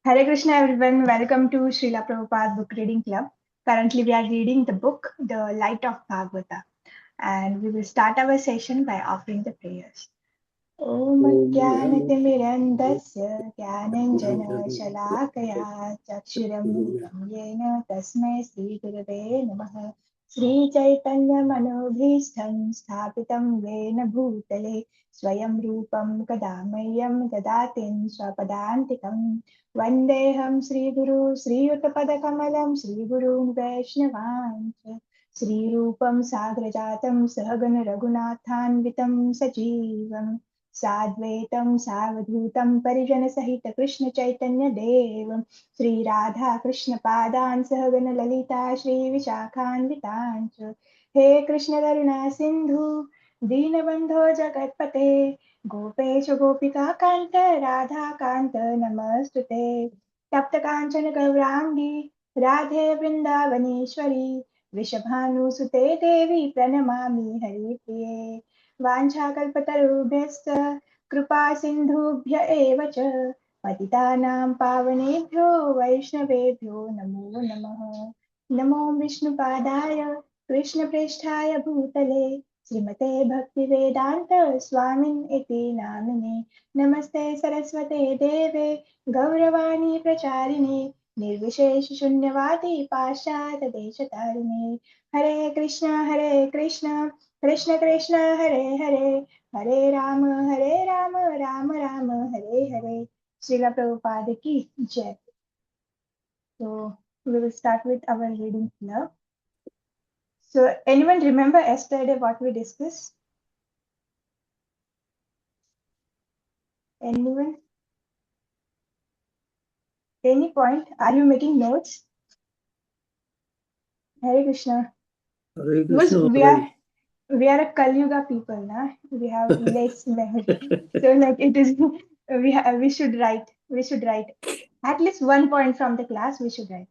Hare Krishna everyone, welcome to Srila Prabhupada Book Reading Club. Currently we are reading the book The Light of Bhagvata, and we will start our session by offering the prayers. Om Jnanatimirandasya Jnananjana Shalakaya Chakshuram Militam Yena Tasmai Sri Gurave Namaha Sri Chaitanya Manobhishtam Sthapitam Vena Bhutale Swayam Rupam Kadamayam Dadatin Swapadantikam Vandeham Sri Guru Sri Uttapada Kamalam Sri Guru Vaishnavancha Sri Rupam Sagrajatam Sahagana Raghunathanvitam Sajivam साद्वैतं सावधूतं परिजनसहित Krishna Chaitanya देवं श्री राधा कृष्ण पादान् सहगण ललिता श्री विशाखान्वितान् च हे कृष्ण करुणा सिन्धु दीनबन्धो जगत्पते गोपेश गोपिका कान्त राधा कान्त नमस्तुते तप्त काञ्चन गौराङ्गी राधे वृन्दावनेश्वरी वृषभानुसुते देवी प्रणमामि हरिप्रिये वाञ्छाकल्पतरुभ्यश्च कृपा सिन्धुभ्य एव च पतितानां पावनेभ्यो वैष्णवेभ्यो नमो नमः नमो विष्णुपादाय कृष्णप्रेष्ठाय भूतले श्रीमते भक्तिवेदान्त स्वामिन् इति नामिने नमस्ते सरस्वते देवे गौरवाणी प्रचारिणे निर्विशेषशून्यवादी पाश्चात्यदेशतारिणे हरे Krishna Krishna Krishna Hare Hare Hare Ram Ram Ram Hare Hare Srila Prabhupada ki jai. So we will start with our reading now. So anyone remember yesterday what we discussed? Anyone? Any point? Are you making notes? Hare Krishna. Hare Because Krishna. we are a Kali Yuga people, na? We have less memory. So like it is we should write. We should write. At least one point from the class we should write.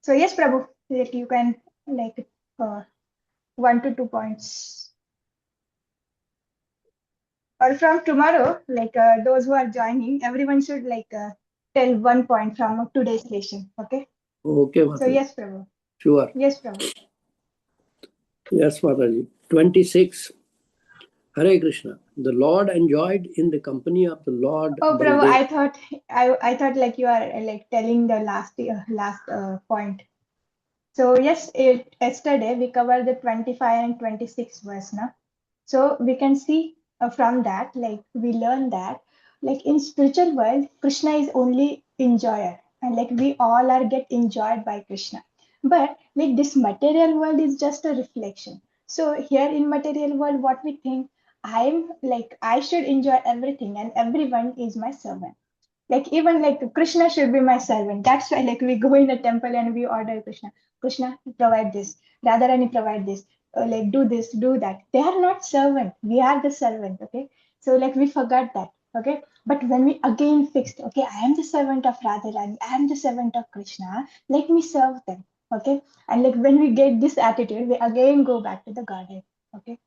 So yes, Prabhu, like you can like 1 to 2 points. Or from tomorrow, like those who are joining, everyone should like tell 1 point from today's lesson. Okay. Okay, So Mataji. yes, Prabhu. Sure. Yes, Prabhu. Yes, Mataji. 26. Hare Krishna. The Lord enjoyed in the company of the Lord Oh, Prabhu, Baldev. I thought like you are like telling the last point. So yes, yesterday we covered the 25 and 26 verse now. So we can see from that, like we learn that, like in spiritual world, Krishna is only enjoyer, and like we all are get enjoyed by Krishna. But like this material world is just a reflection. So here in material world, what we think, I'm like I should enjoy everything, and everyone is my servant. Like even like Krishna should be my servant. That's why like we go in a temple and we order Krishna. Krishna, provide this. Radharani, provide this. Like do this, do that. They are not servant. We are the servant. Okay. So like we forgot that. Okay. But when we again fixed, okay, I am the servant of Radharani. I am the servant of Krishna. Let me serve them. Okay. And like when we get this attitude, we again go back to the Godhead. Okay.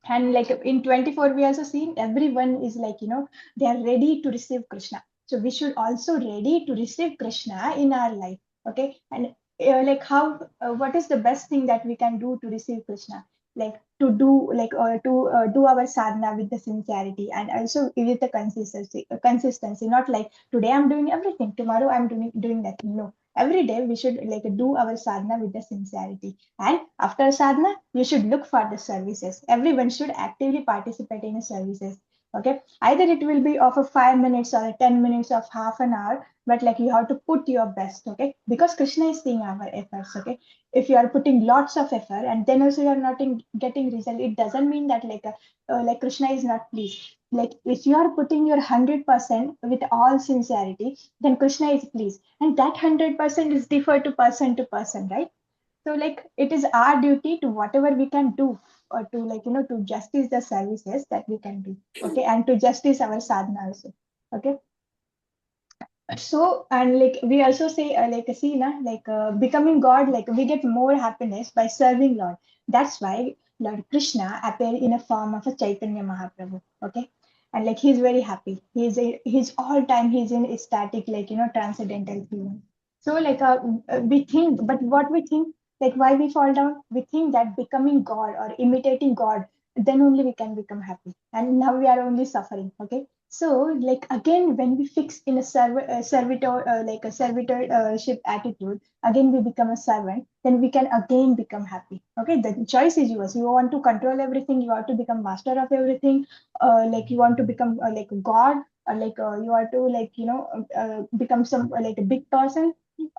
And like in 24 we also seen everyone is like they are ready to receive Krishna, so we should also ready to receive Krishna in our life. Okay. And like how what is the best thing that we can do to receive Krishna, like to do like to do our sadhana with the sincerity and also with the consistency, not like today I'm doing everything, tomorrow I'm doing that. No, every day we should like do our sadhana with the sincerity. And after sadhana, you should look for the services. Everyone should actively participate in the services. Okay. Either it will be of a 5 minutes or a 10 minutes of half an hour, but like you have to put your best. Okay. Because Krishna is seeing our efforts. Okay. If you are putting lots of effort and then also you are not getting result, it doesn't mean that like Krishna is not pleased. Like if you are putting your 100% with all sincerity, then Krishna is pleased. And that 100% is differ to person, right? So like it is our duty to whatever we can do, or to like to justice the services that we can do. Okay. And to justice our sadhana also. Okay. So and like we also say like see na, like becoming God, like we get more happiness by serving Lord. That's why Lord Krishna appeared in a form of a Chaitanya Mahaprabhu. Okay. and like he's very happy. He's all time he's in ecstatic, like transcendental feeling. So like we think, but what we think, like why we fall down, we think that becoming God or imitating God, then only we can become happy, and now we are only suffering. Okay, so like again, when we fix in a servitor like a servitorship attitude, again we become a servant, then we can again become happy. Okay, the choice is yours. You want to control everything, you want to become master of everything, like you want to become like a god, or like you want to like become some like a big person,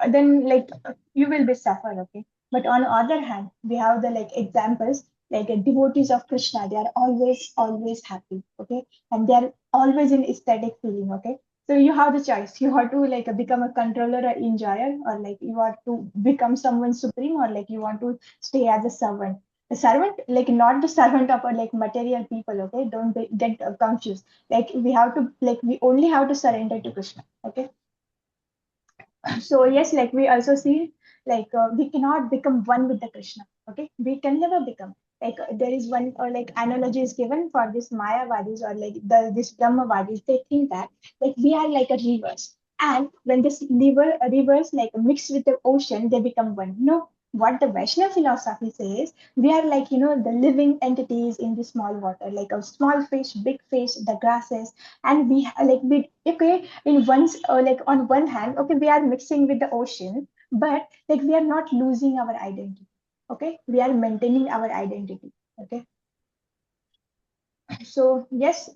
then like you will be suffer. Okay, but on the other hand, we have the like examples like devotees of Krishna. They are always happy. Okay, and they are always in ecstatic feeling. Okay, so you have the choice. You have to like become a controller or enjoyer, or like you want to become someone supreme, or like you want to stay as a servant. The servant, like not the servant of like material people. Okay, don't get confused. Like we have to, like we only have to surrender to Krishna. Okay, so yes, like we also see, like we cannot become one with the Krishna. Okay, we can never become, like there is one like analogy is given for this Mayavadis, or like this Brahmavadis. They think that like we are like a rivers, and when this rivers like mix with the ocean, they become one. No, what the Vaishnava philosophy says, we are like the living entities in the small water, like a small fish, big fish, the grasses, and we okay, in once like on one hand, okay, we are mixing with the ocean, but like we are not losing our identity. Okay, we are maintaining our identity. Okay, so yes,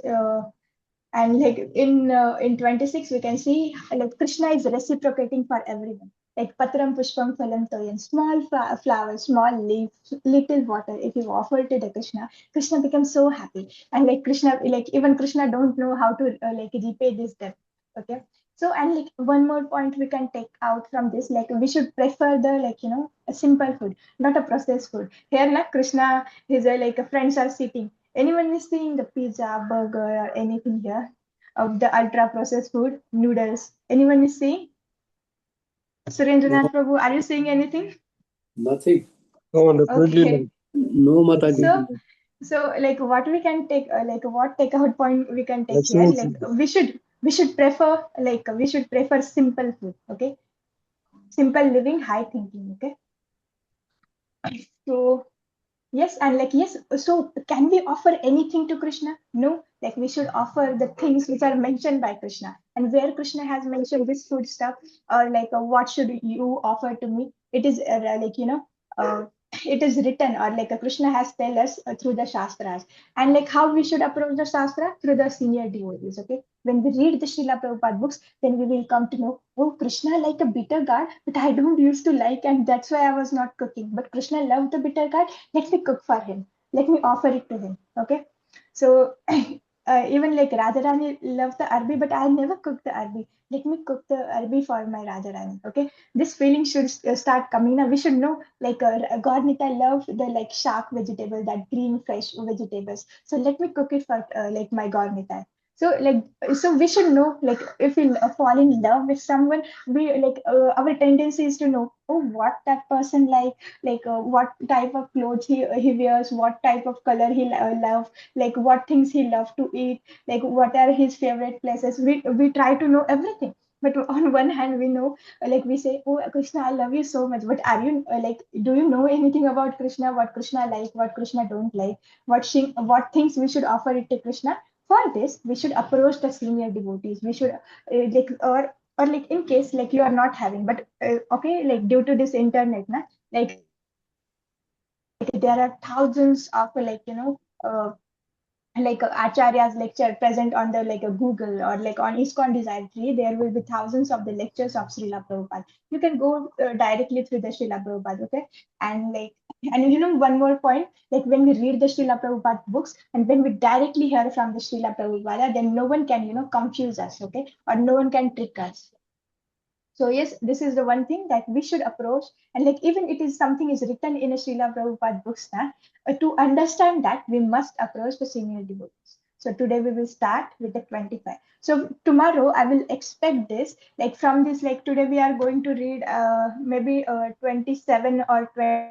and like in 26 we can see like Krishna is reciprocating for everyone, like patram pushpam phalam toyan, small flower, small leaf, little water, if you offer to the Krishna becomes so happy. And like Krishna, like even Krishna don't know how to like repay this debt. Okay, so and like one more point we can take out from this, like we should prefer the like a simple food, not a processed food. Here like Krishna, his like friends are sitting, anyone is seeing the pizza, burger, or anything here of the ultra processed food, noodles. Anyone is seeing? No, Surendranath Prabhu, are you seeing anything? nothing. No, definitely not. Okay. No, Mataji. So, Definitely not. so like what we can take, like what takeout point we can take here, like Absolutely. we should prefer simple food. Okay, simple living, high thinking. Okay, so yes, and like yes, so can we offer anything to Krishna? No, like we should offer the things which are mentioned by Krishna. And where Krishna has mentioned this food stuff, or like what should you offer to me? It is like it is written, or like Krishna has tell us through the Shastras. And like how we should approach the Shastra, through the senior devotees. Okay, when we read the Srila Prabhupada books, then we will come to know, oh, Krishna like a bitter god, but I don't used to like, and that's why I was not cooking. But Krishna loved the bitter god, let me cook for him, let me offer it to him. Okay, so even like Radharani loved the arbi, but I never cooked the arbi, let me cook the arbi for my Radharani. Okay, this feeling should start coming now. We should know, like God Nita love the like shark vegetable, that green fresh vegetables, so let me cook it for like my God Nita. So like, so we should know, like if we fall in love with someone, we like our tendency is to know, oh, what that person like what type of clothes he wears, what type of color he love, like what things he love to eat, like what are his favorite places. We try to know everything. But on one hand, we know, like we say, oh Krishna, I love you so much, but are you like, do you know anything about Krishna, what Krishna like, what Krishna don't like, what things we should offer it to Krishna? For this, we should approach the senior devotees. We should like, or like in case like you are not having, but okay, like due to this internet na, like there are thousands of like like Acharya's lecture present on the like a Google, or like on ISKCON Desire Tree, there will be thousands of the lectures of Srila Prabhupada. You can go directly through the Srila Prabhupada, okay? And like, and one more point, like when we read the Srila Prabhupada books, and when we directly hear from the Srila Prabhupada, then no one can, confuse us, okay? Or no one can trick us. So yes, this is the one thing that we should approach. And like even it is something is written in a Srila Prabhupada books now, to understand that we must approach the senior devotees. So today we will start with the 25. So tomorrow I will expect this, like from this, like today we are going to read maybe 27 or 20.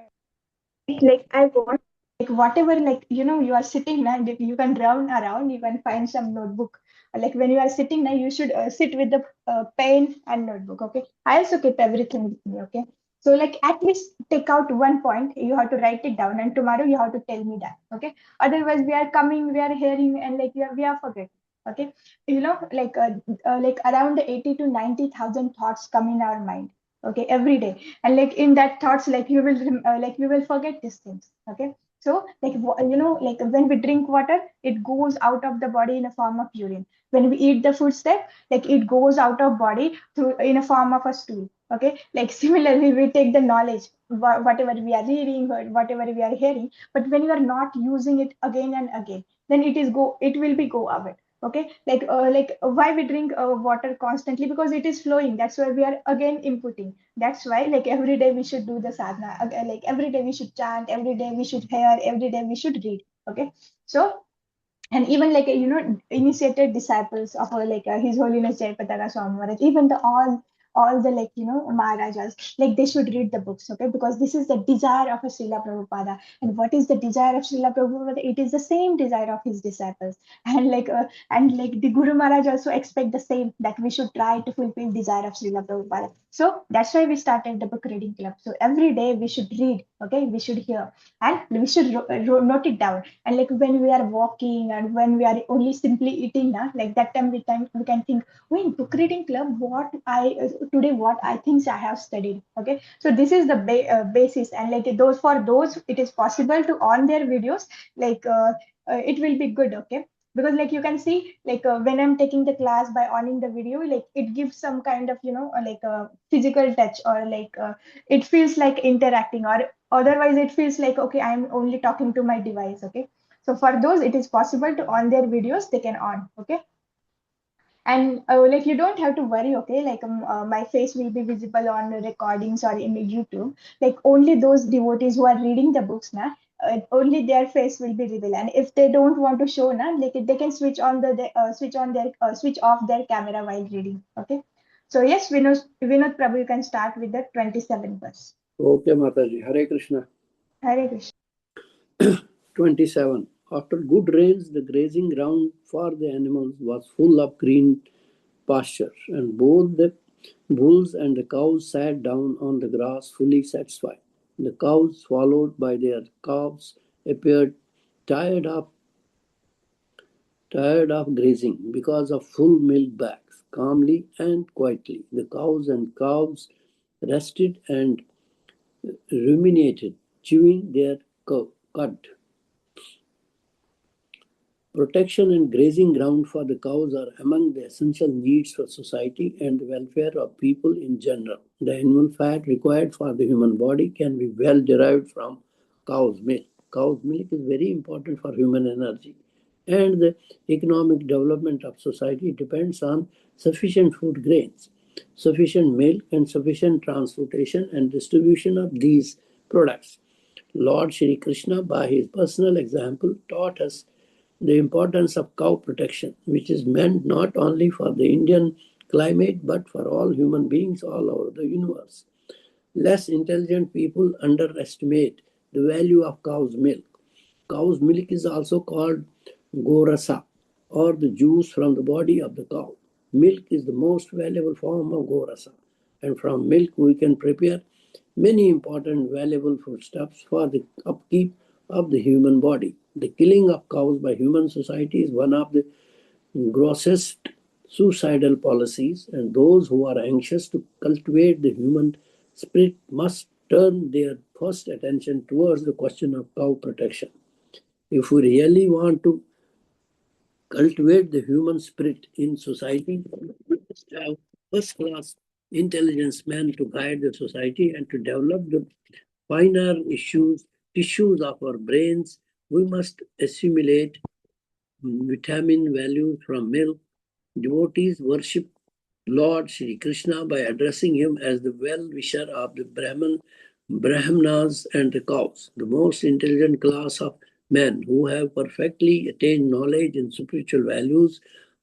Like I want like whatever, like you are sitting now, you can round around, you can find some notebook. Like when you are sitting now, you should sit with the pen and notebook. Okay, I also keep everything with me. Okay, so like at least take out one point, you have to write it down, and tomorrow you have to tell me that. Okay, otherwise we are coming, we are hearing, and like we are forgetting. Okay, like around 80 to 90,000 thoughts come in our mind. Okay, every day, and like in that thoughts, like you will like we will forget these things. Okay, so, like, like when we drink water, it goes out of the body in a form of urine. When we eat the food step, like it goes out of body through in a form of a stool. Okay, like similarly, we take the knowledge, whatever we are reading or whatever we are hearing, but when you are not using it again and again, then it will be go away. Okay, like why we drink water constantly, because it is flowing. That's why we are again inputting. That's why, like every day we should do the sadhana. Like every day we should chant, every day we should hear, every day we should read. Okay, so, and even like initiated disciples of His Holiness Jayapataka Swami Maharaj, even the all the Maharajas, like they should read the books. Okay, because this is the desire of a Srila Prabhupada. And what is the desire of Srila Prabhupada? It is the same desire of his disciples. And the Guru Maharaj also expect the same, that we should try to fulfill desire of Srila Prabhupada. So that's why we started the book reading club. So every day we should read. Okay, we should hear, and we should note it down. And like when we are walking, and when we are only simply eating now, like that time we can think, oh, in book reading club, what I today, what I think I have studied. Okay, so this is the basis. And like those, for those it is possible to on their videos, like it will be good. Okay, because like you can see, like when I'm taking the class, by owning the video, like it gives some kind of like a physical touch, or like it feels like interacting, or otherwise it feels like, okay, I'm only talking to my device. Okay, so for those it is possible to on their videos, they can on. Okay, and like you don't have to worry. Okay, like my face will be visible on the recordings or in YouTube. Like only those devotees who are reading the books now, only their face will be revealed. And if they don't want to show now, like they can switch on switch off their camera while reading. Okay, so yes, Vinod Prabhu, you can start with the 27th verse. Okay, Mataji. Hare Krishna. Hare Krishna. 27. After good rains, the grazing ground for the animals was full of green pastures, and both the bulls and the cows sat down on the grass fully satisfied. The cows, followed by their calves, appeared tired of tired of grazing because of full milk bags. Calmly and quietly, the cows and calves rested and ruminated, chewing their cud. Protection and grazing ground for the cows are among the essential needs for society and the welfare of people in general. The animal fat required for the human body can be well derived from cow's milk. Cow's milk is very important for human energy. And the economic development of society depends on sufficient food grains, sufficient milk, and sufficient transportation and distribution of these products. Lord Shri Krishna, by his personal example, taught us the importance of cow protection, which is meant not only for the Indian climate but for all human beings all over the universe. Less intelligent people underestimate the value of cow's milk. Cow's milk is also called gorasa, or the juice from the body of the cow. Milk is the most valuable form of gorasa, and from milk we can prepare many important valuable foodstuffs for the upkeep of the human body. The killing of cows by human society is one of the grossest suicidal policies, and those who are anxious to cultivate the human spirit must turn their first attention towards the question of cow protection. If we really want to cultivate the human spirit in society, we must have first class intelligence men to guide the society and to develop the finer tissues of our brains. We must assimilate vitamin value from milk. Devotees worship Lord Shri Krishna by addressing him as the well-wisher of the Brahmanas and the cows, the most intelligent class of men who have perfectly attained knowledge and spiritual values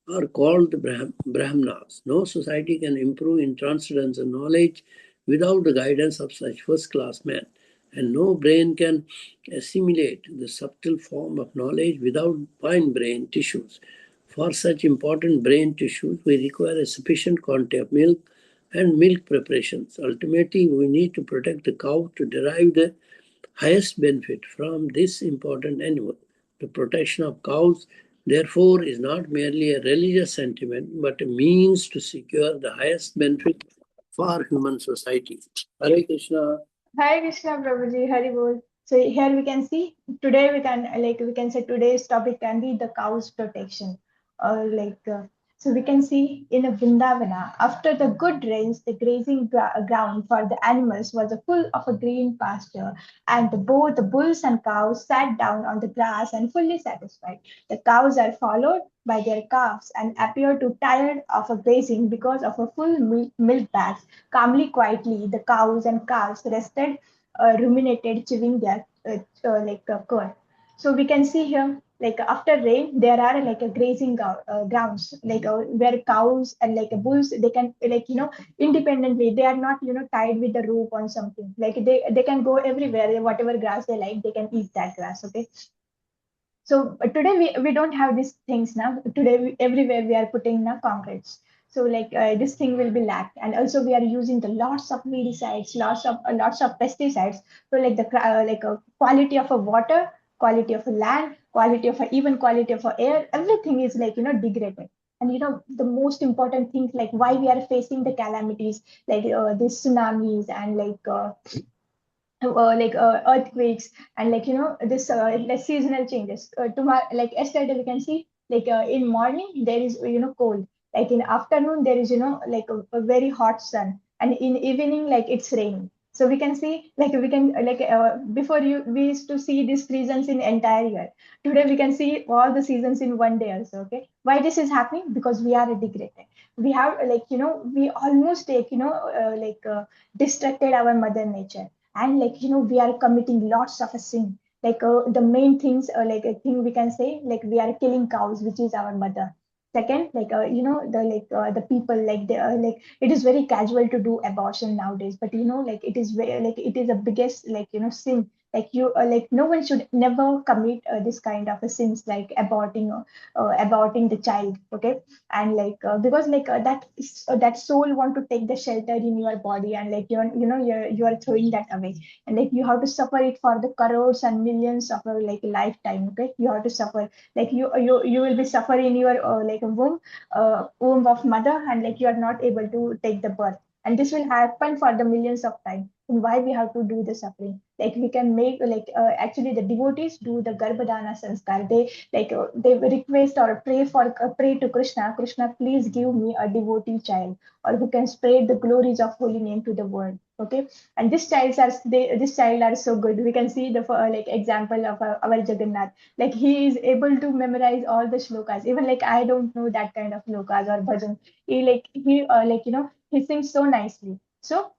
are called the Brahmanas. No society can improve in transcendence and knowledge without the guidance of such first-class men. And no brain can assimilate the subtle form of knowledge without fine brain tissues. For such important brain tissues, we require a sufficient quantity of milk and milk preparations. Ultimately, we need to protect the cow to derive the highest benefit from this important animal. The protection of cows, therefore, is not merely a religious sentiment, but a means to secure the highest benefit for human society. Hare Krishna. Hare Krishna Prabhuji, Hari Bol. So here we can see today we can say today's topic can be the cow's protection, or so we can see in a Vrindavana after the good rains, the grazing ground for the animals was full of a green pasture, and both the bulls and cows sat down on the grass and fully satisfied. The cows are followed by their calves and appear to tired of a grazing because of a full milk bags. Calmly, quietly, the cows and calves rested, ruminated, chewing their corn. So we can see here, like after rain, there are like a grazing grounds, where cows and bulls they can independently. They are not tied with the rope on something. Like they can go everywhere, whatever grass they like, they can eat that grass. Okay, so today we don't have these things now. Today everywhere we are putting now concretes. So this thing will be lacked, and also we are using the lots of weedicides, lots of pesticides. So quality of a water, quality of a land, quality of even quality of a air, everything is degraded. And the most important things like why we are facing the calamities these tsunamis and earthquakes and this seasonal changes tomorrow like yesterday we can see in morning there is cold, like in afternoon there is a very hot sun, and in evening like it's raining. So we can see we can before we used to see these seasons in entire year. Today we can see all the seasons in one day also. Okay, why this is happening? Because we are degraded. We have we almost take distracted our mother nature, and we are committing lots of a sin. The main things I think we can say we are killing cows, which is our mother. Second, the people they are it is very casual to do abortion nowadays, but it is very it is the biggest sin. No one should never commit this kind of a sins like aborting the child. Okay, and because that soul want to take the shelter in your body, and you are throwing that away, and you have to suffer it for the crores and millions of lifetime. Okay, you have to suffer, you will be suffering in your womb of mother, and you are not able to take the birth, and this will happen for the millions of time. And why we have to do the suffering? We can make actually the devotees do the garbhadana sanskar. They request or pray to Krishna, please give me a devotee child, or who can spread the glories of holy name to the world. Okay, and this child are so good. We can see the example of our Jagannath. He is able to memorize all the shlokas. Even I don't know that kind of shlokas or bhajan. He sings so nicely. So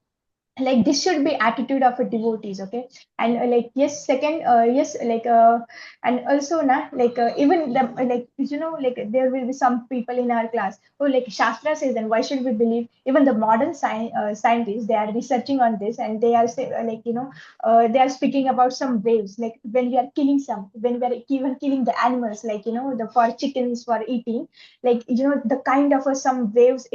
this should be attitude of a devotees. Okay, and yes, second, yes, and also na even the there will be some people in our class who shastra says, and why should we believe? Even the modern scientists, they are researching on this, and they are say, they are speaking about some waves, when we are killing some, when we are even killing the animals, the for chickens for eating, the kind of some waves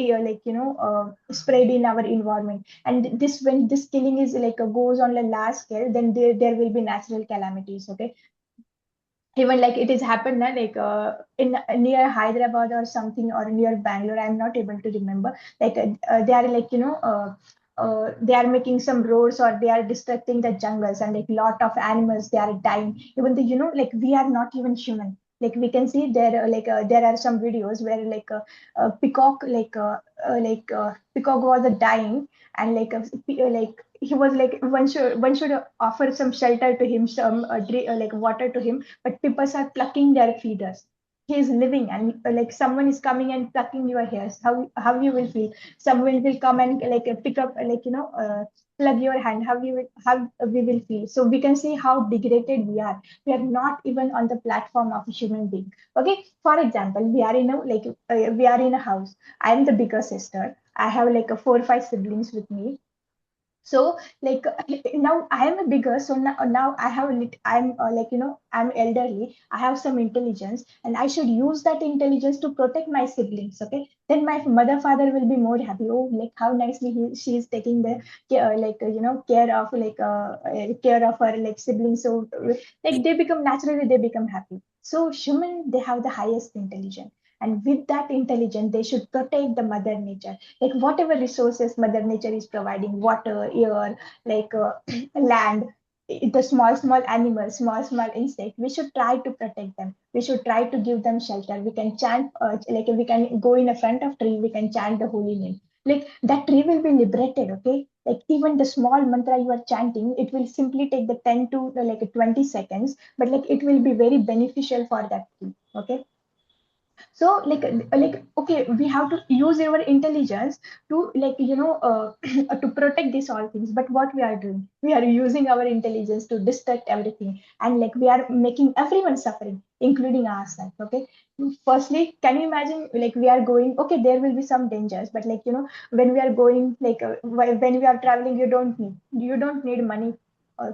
spread in our environment. And this, when this killing is goes on a large scale, then there will be natural calamities. Okay, even it is happened na, in near Hyderabad or something, or near Bangalore, I'm not able to remember. They are they are making some roads, or they are destructing the jungles, and lot of animals they are dying. Even the we are not even human. We can see there there are some videos where peacock peacock was dying, and he was one should offer some shelter to him, some water to him, but people are plucking their feeders. He is living, and someone is coming and plucking your hairs. How you will feel? Someone will come and pick up plug your hand. How we will feel? So we can see how degraded we are. We are not even on the platform of a human being. Okay, for example, we are in a we are in a house. I am the bigger sister. I have 4 or 5 siblings with me. So like now I am a bigger, so now I have I'm like I'm elderly, I have some intelligence, and I should use that intelligence to protect my siblings. Okay, then my mother father will be more happy. Oh, like how nicely she is taking the care, care of care of her like siblings. So like they become naturally, they become happy. So human, they have the highest intelligence, and with that intelligence they should protect the mother nature, like whatever resources mother nature is providing, water, air, like land, the small animals, small insect, we should try to protect them, we should try to give them shelter. We can chant like we can go in a front of tree, we can chant the holy name, like that tree will be liberated. Okay, like even the small mantra you are chanting, it will simply take the 10 to like 20 seconds, but like it will be very beneficial for that tree. Okay, so like okay, we have to use our intelligence to like to protect these all things, but what we are doing, we are using our intelligence to distract everything, and like we are making everyone suffering, including ourselves. Okay, firstly, can you imagine, like we are going, okay, there will be some dangers, but like when we are going like when we are traveling, you don't need money.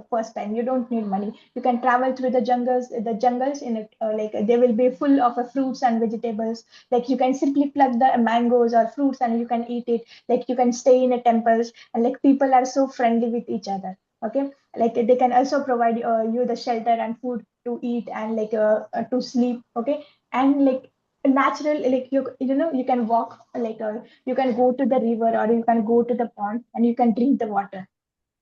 First time, you don't need money, you can travel through the jungles in it, like they will be full of fruits and vegetables, like you can simply pluck the mangoes or fruits and you can eat it, like you can stay in a temples, and like people are so friendly with each other. Okay, like they can also provide you the shelter and food to eat, and like to sleep. Okay, and like natural, like you can walk, like you can go to the river or you can go to the pond and you can drink the water.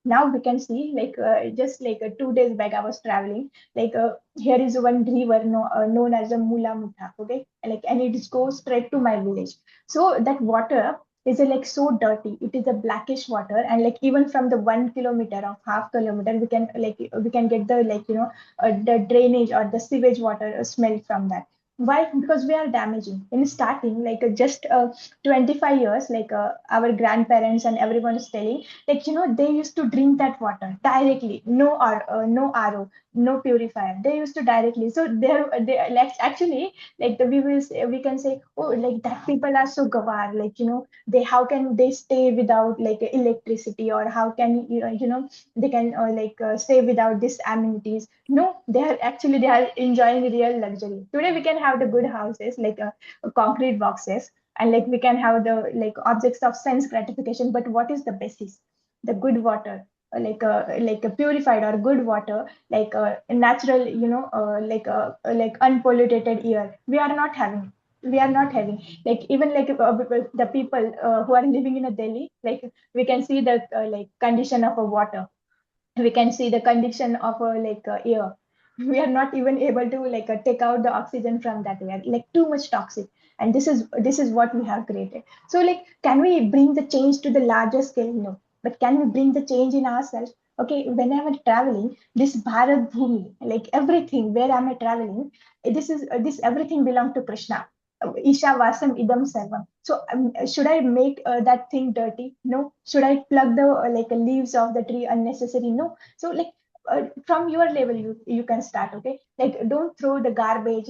Now we can see, like just like 2 days back I was traveling, like here is one river known as the Mula Mutha. Okay, like and it goes straight to my village. So that water is like so dirty, it is a blackish water, and like even from the 1 kilometer or half kilometer, we can get the the drainage or the sewage water smell from that. Why? Because we are damaging in starting, like just 25 years, like our grandparents and everyone is telling, like they used to drink that water directly, no RO, no purifier, they used to directly. So they like actually, like we can say, oh, like that people are so gawar, like they, how can they stay without like electricity, or how can they can stay without these amenities. No, they are enjoying real luxury. Today we can have the good houses, like concrete boxes, and like we can have the like objects of sense gratification, but what is the basis? The good water, like a purified or good water, like a natural, like unpolluted air, we are not having. Like even like the people who are living in a Delhi, like we can see the like condition of a water, we can see the condition of air. We are not even able to like take out the oxygen from that air, like too much toxic. And this is what we have created. So like, can we bring the change to the larger scale? No, but can we bring the change in ourselves? Okay, when I'm traveling this Bharat Bhumi, like everything where I'm traveling, this everything belong to Krishna. Isha Vasam Idam Sarvam. So should I make that thing dirty? No. Should I plug the leaves of the tree unnecessary? No. So like from your level, you can start. Okay, like don't throw the garbage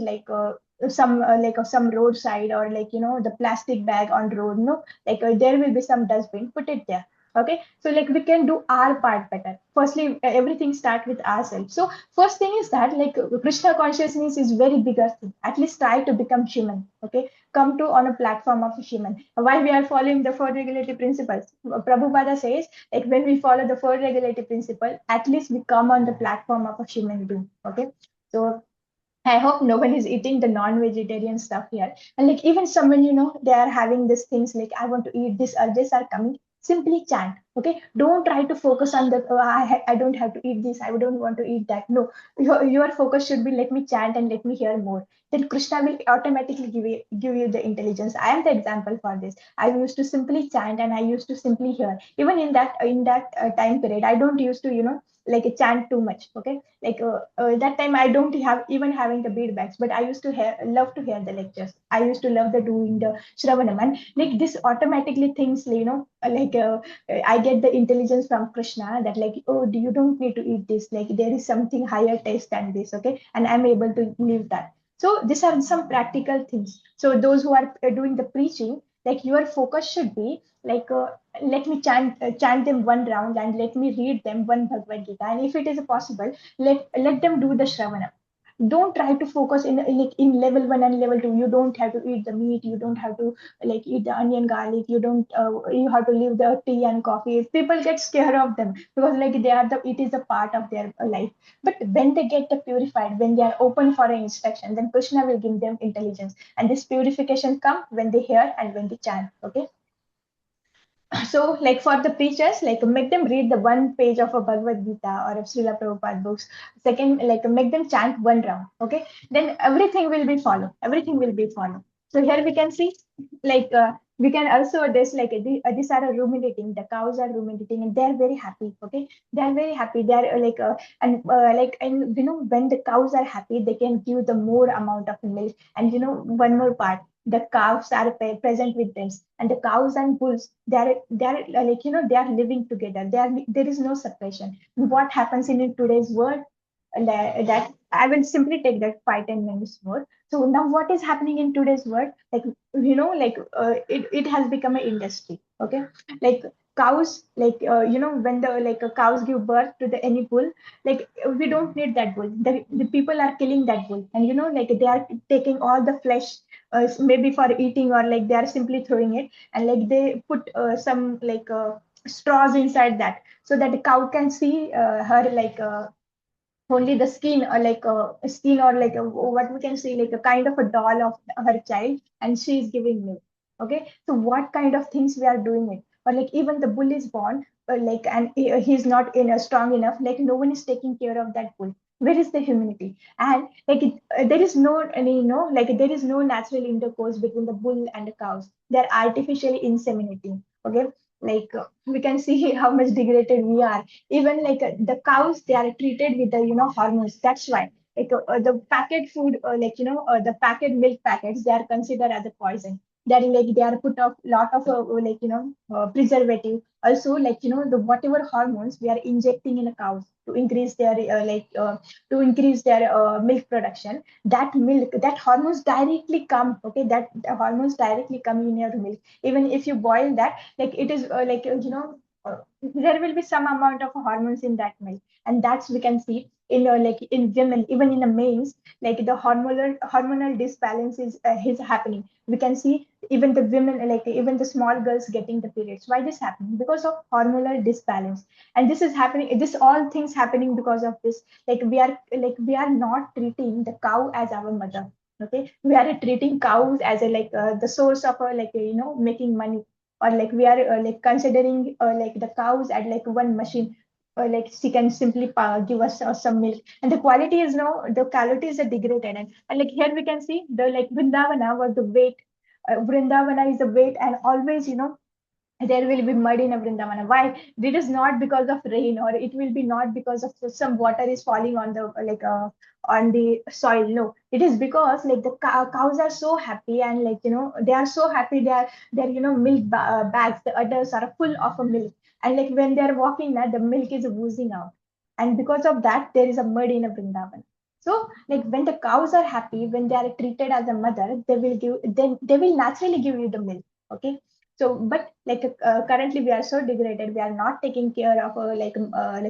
some roadside, or like the plastic bag on road. No, like there will be some dustbin, put it there. Okay, so like we can do our part better. Firstly, everything start with ourselves. So first thing is that like Krishna consciousness is very bigger thing. At least try to become human. Okay, come to on a platform of a human. Why we are following the four regulative principles? Prabhupada says, like when we follow the four regulative principle, at least we come on the platform of a human being. Okay, so I hope no one is eating the non-vegetarian stuff here. And like even someone, they are having these things like, I want to eat this, urges are coming. Simply chant. Okay. Don't try to focus on the, I don't have to eat this. I don't want to eat that. No, your focus should be, let me chant and let me hear more. Then Krishna will automatically give you the intelligence. I am the example for this. I used to simply chant and I used to simply hear. Even in that time period, I don't used to, like chant too much. Okay, like that time I don't have even having the beadbacks, but I used to love to hear the lectures. I used to love the doing the shravanam, and like this automatically things, I get the intelligence from Krishna that like, oh, you don't need to eat this, like there is something higher taste than this. Okay, and I'm able to live that. So these are some practical things. So those who are doing the preaching, Like your focus should be like let me chant them one round, and let me read them one Bhagavad Gita, and if it is possible, let them do the Shravana. Don't try to focus in like in level 1 and level 2. You don't have to eat the meat, you don't have to like eat the onion garlic, you don't you have to leave the tea and coffee. People get scared of them because like they are the it is a part of their life. But when they get the purified, when they are open for an instruction, then Krishna will give them intelligence, and this purification come when they hear and when they chant. Okay. So like for the preachers, like make them read the one page of a Bhagavad Gita or of Srila Prabhupada books. Second, like make them chant one round. Okay, then everything will be follow. Everything will be follow. So here we can see, like we can also this like these are ruminating. The cows are ruminating and they're very happy. Okay, they're very happy. They're and you know when the cows are happy, they can give the more amount of milk. And you know one more part, the calves are present with them, and the cows and bulls, they're like you know they are living together. There is no separation. What happens in today's world, that I will simply take that 5-10 minutes more. So now what is happening in today's world, like you know like it has become an industry. Okay, like cows, like you know when the like cows give birth to the any bull, like we don't need that bull. The people are killing that bull, and you know like they are taking all the flesh, maybe for eating, or like they are simply throwing it, and like they put some like straws inside that, so that the cow can see her like only the skin, or like a skin, or like what we can say, like a kind of a doll of her child, and she is giving milk. Okay, so what kind of things we are doing it? Or like even the bull is born, like and he's not in a strong enough, like no one is taking care of that bull. Where is the humanity? And like there is no any, you know, like there is no natural intercourse between the bull and the cows. They're artificially inseminating. Okay, like we can see how much degraded we are. Even like the cows, they are treated with the you know hormones. That's why like the packet food, the packet milk packets, they are considered as a poison. They are like they are put a lot of preservative. Also like you know the whatever hormones we are injecting in a cows to increase their milk production. That milk, that hormones directly come. Okay, that the hormones directly come in your milk. Even if you boil that, like it is there will be some amount of hormones in that milk. And that's we can see in like in women, even in the males, like the hormonal disbalance is happening. We can see even the women, like even the small girls getting the periods. Why this happening? Because of hormonal disbalance. And this is happening, this all things happening because of this. We are not treating the cow as our mother. Okay, we are treating cows as a the source of making money. Or like we are like considering like the cows at like one machine, or like she can simply give us some milk, and the quality is no, the qualities are degraded. And like here we can see the like Vrindavana was the weight. Vrindavana is the weight, and always there will be mud in a Vrindavana. Why? It is not because of rain, or it will be not because of some water is falling on the on the soil. No, it is because like the cows are so happy, and like they are so happy. They are milk bags. The udders are full of a milk, and like when they are walking, now the milk is oozing out, and because of that, there is a mud in a Vrindavan. So like when the cows are happy, when they are treated as a mother, they will naturally give you the milk. Okay, so, but like currently we are so degraded. We are not taking care of like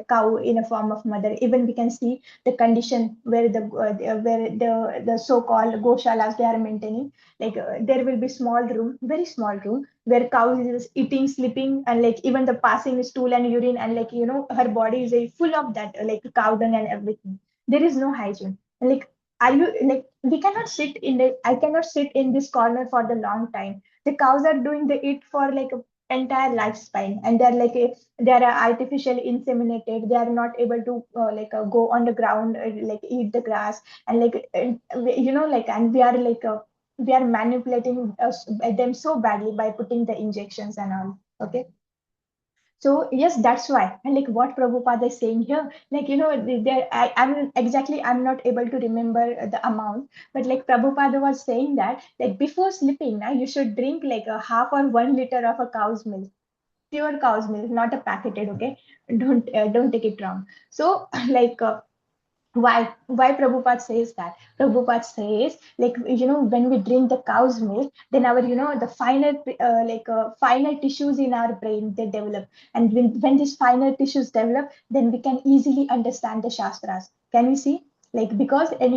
cow in a form of mother. Even we can see the condition where the so-called goshalas they are maintaining. Like there will be small room, very small room, where cow is eating, sleeping, and like even the passing stool and urine, and like her body is full of that like cow dung and everything. There is no hygiene. Like are you like we cannot sit in the I cannot sit in this corner for the long time. The cows are doing the it for like a entire lifespan, and they are artificially inseminated. They are not able to go on the ground, like eat the grass, and and we are manipulating them so badly by putting the injections and all. Okay, so yes, that's why. And like what Prabhupada is saying here, like there I'm not able to remember the amount, but like Prabhupada was saying that like before sleeping, now you should drink like a half or 1 liter of a cow's milk, pure cow's milk, not a packeted. Okay, don't take it wrong. So like Why Prabhupada says that? Prabhupada says, like, when we drink the cow's milk, then our, the finer tissues in our brain, they develop. And when these finer tissues develop, then we can easily understand the shastras. Can you see? Like, because, and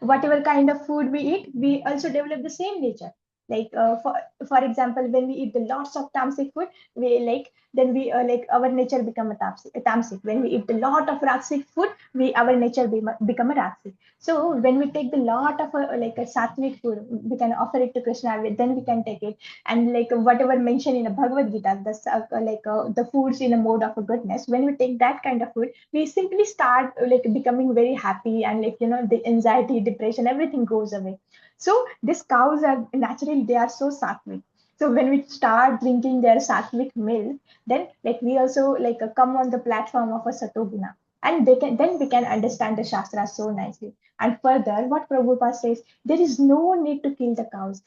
whatever kind of food we eat, we also develop the same nature. Like, for example, when we eat the lots of tamasic food, we like, then we our nature become a tamasic. When we eat a lot of rasic food, we our nature become a rasic. So when we take the lot of a sattvic food, we can offer it to Krishna. Then we can take it, and like whatever mentioned in the Bhagavad Gita, the foods in a mode of a goodness. When we take that kind of food, we simply start like becoming very happy, and the anxiety, depression, everything goes away. So these cows are naturally, they are so sattvic. So when we start drinking their sattvic milk, then like we also come on the platform of a satoguna, and they can then we can understand the shastra so nicely. And further, what Prabhupada says, there is no need to kill the cows.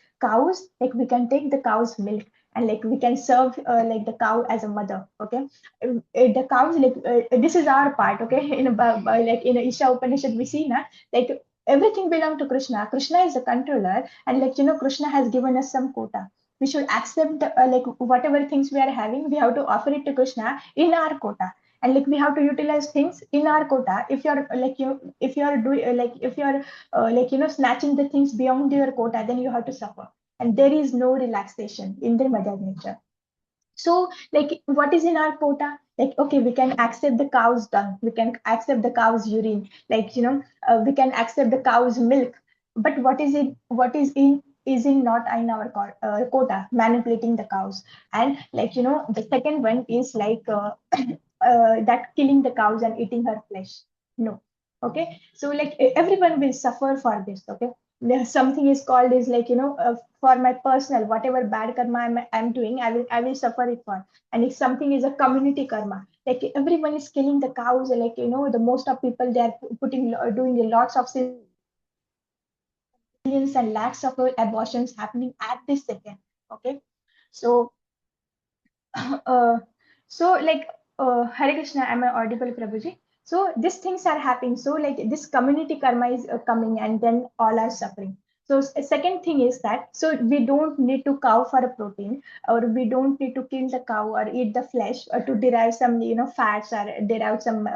Like, we can take the cow's milk, and like we can serve the cow as a mother. Okay. The cows, this is our part. Okay. Like in Isha Upanishad we see na, like everything belong to Krishna is the controller, and Krishna has given us some quota. We should accept like whatever things we are having, we have to offer it to Krishna in our quota. And like we have to utilize things in our quota. If you're if you're doing if you're snatching the things beyond your quota, then you have to suffer. And there is no relaxation in the mother nature. So like what is in our quota? Like, okay, we can accept the cow's dung, we can accept the cow's urine, we can accept the cow's milk. But what is in not in our quota, manipulating the cows. And the second one is that killing the cows and eating her flesh. No. Okay. So like everyone will suffer for this. Okay. There's something is called is for my personal whatever bad karma I'm doing, I will suffer it for. And if something is a community karma, like everyone is killing the cows, the most of people, they are putting doing lots of millions and lakhs of abortions happening at this second. Okay. So uh, so like Hare Krishna, am I audible, Prabhuji? So these things are happening. So like this community karma is coming, and then all are suffering. So second thing is that, so we don't need to cow for a protein, or we don't need to kill the cow or eat the flesh or to derive some fats or derive some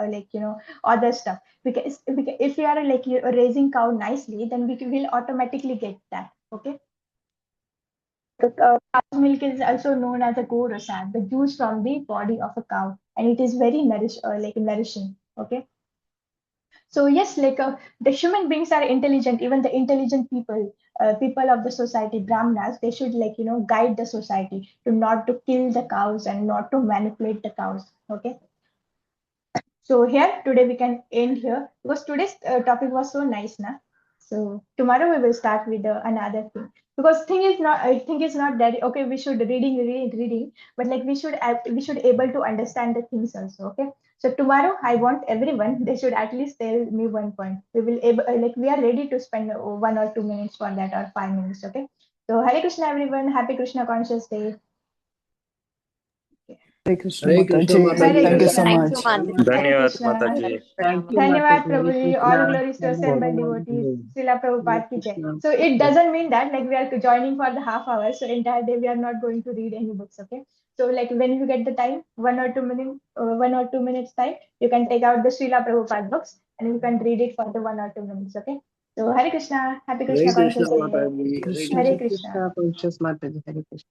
other stuff. Because if we are raising cow nicely, then we will automatically get that. Okay. Cow's milk is also known as a gorasad, the juice from the body of a cow, and it is very nourishing. Okay, so yes, the human beings are intelligent. Even the intelligent people of the society, brahmanas, they should guide the society to not to kill the cows and not to manipulate the cows. Okay, so here today we can end here because today's topic was so nice, na. So tomorrow we will start with another thing, because thing is not, I think it's not that okay. We should reading, but like we should able to understand the things also. Okay. So tomorrow I want everyone, they should at least tell me one point. We will able we are ready to spend 1 or 2 minutes for that, or 5 minutes. Okay. So Hare Krishna everyone, happy Krishna conscious day. Hare Krishna Hare Krishna Mataji. Hare Mataji. Thank you so Krishna. Thank you, much. Mataji. Hare Thank धन्यवाद you, Krishna. माता जी Krishna. Thank you, Dhanyawad Mataji. Hare Prabhuji, all Krishna. glories to Have a assembled devotees. wonderful day. Srila Hare Prabhupada ki jai. Krishna. So it doesn't mean that like we are joining for the half hour. So entire day we are not going to read any books. Okay. So like when you get the time, 1 or 2 minutes time, you can take out the Srila Prabhupada books and you can read it for the 1 or 2 minutes. Okay. So Hare Krishna, happy Hare Krishna Krishna conscious day. Mataji. Hare Krishna Hare Krishna. Krishna. Krishna conscious Mataji. Hare Krishna.